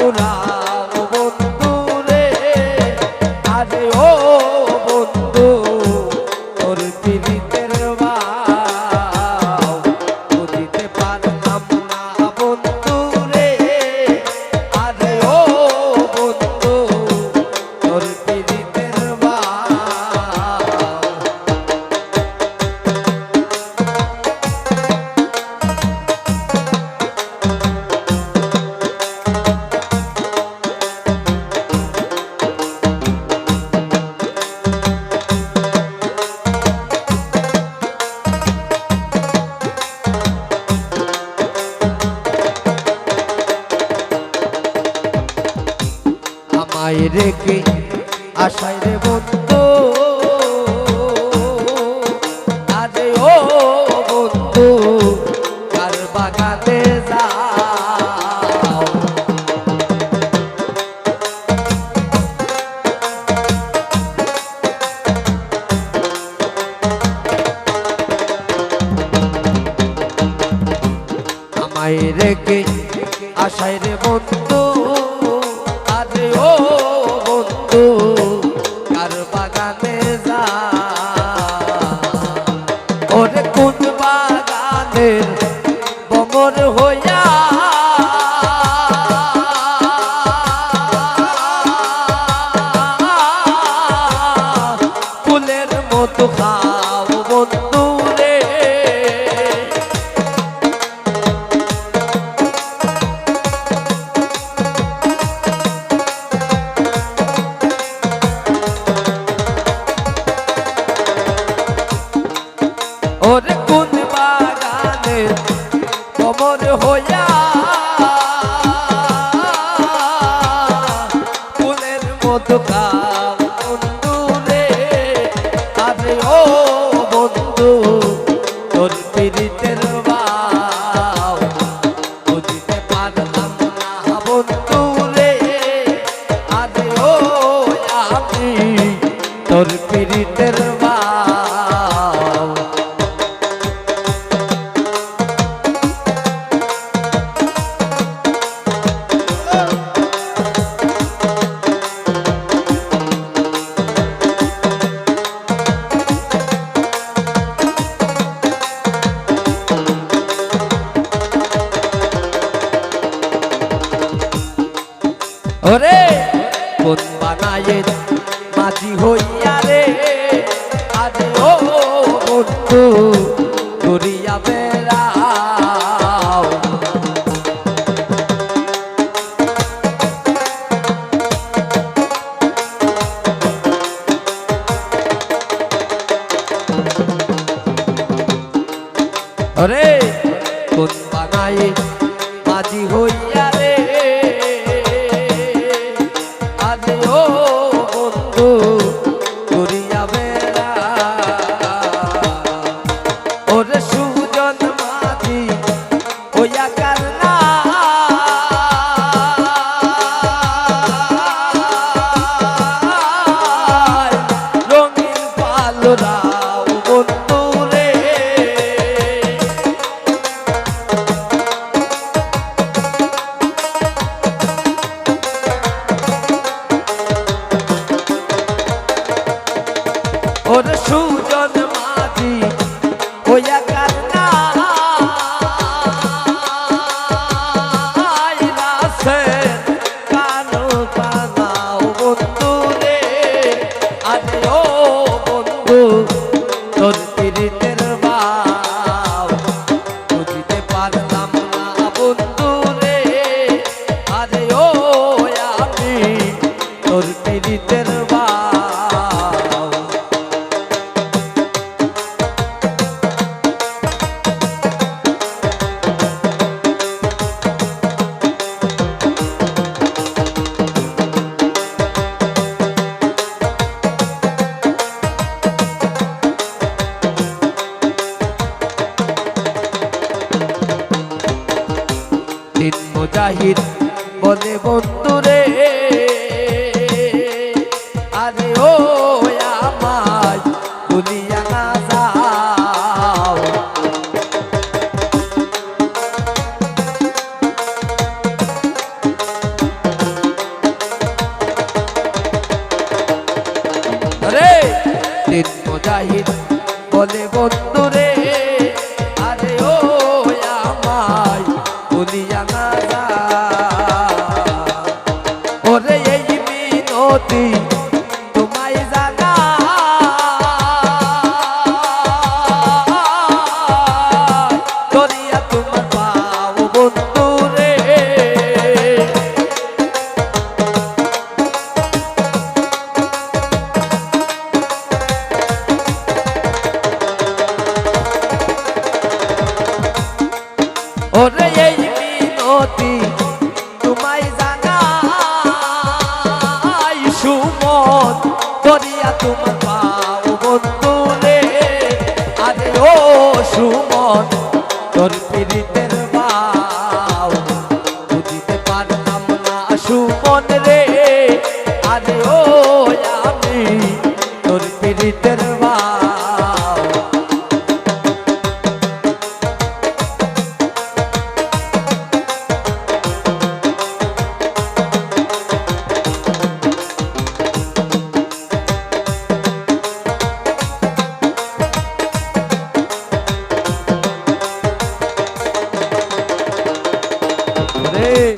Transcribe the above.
পুরাও বন্ধু রে, আরে ও বন্ধু তোর পীড়িতের ভাও বুঝিতে পারলাম না বন্ধু রে, আরে ও বন্ধু তোর পীড়িতের ভাও। আমায় রেখে আশায় রে বন্ধু, আরে ও বন্ধু কার বাগানে যাও। আমায় রেখে আশায় রে বন্ধু, আরে ও বন্ধু কার বাগানে যা, ওরে কোন বাগানের বমর হইয়া ফুলের মতো খাও বন্ধু রে, ওরে কোন বাগানের কবর হইয়া ফুলের মতো খাও বন্ধু রে, আরে ও বন্ধু তোর পীড়িতের ভাও বুঝিতে পারলাম না বন্ধু রে, আরে ও আমি তোর পীড়িতের ভাও। ওরে কোন বানায়ে মাঝি হইয়া রে, আরে ও বন্ধু ঘুরিয়া বেড়াও। ওরে কোন বানায়ে মাঝি হইয়া রে, আরে ও বন্ধু ঘুরিয়া বেড়া, ওরে সুজন মাঝি হইয়া কারনা রঙিন পালরাও বন্ধু রে, ওরে সুজন মাঝি হইয়া কারনা কানো কানাও বন্ধু রে, আরে ও বন্ধু তোর পীড়িতের ভাও বুঝিতে পারলাম না বন্ধু রে, আরে ও আমি তোর পীড়িতের ভাও। দিন মুজাহিদ বলে বন্ধু রে, আরে ও আমায় ভুলিয়া না যাও। সুমন তোর পীড়িতের বাউ বুঝিতে পারলাম না সুমন রে আরে ও আমি তোর পীড়িতের বাউ রে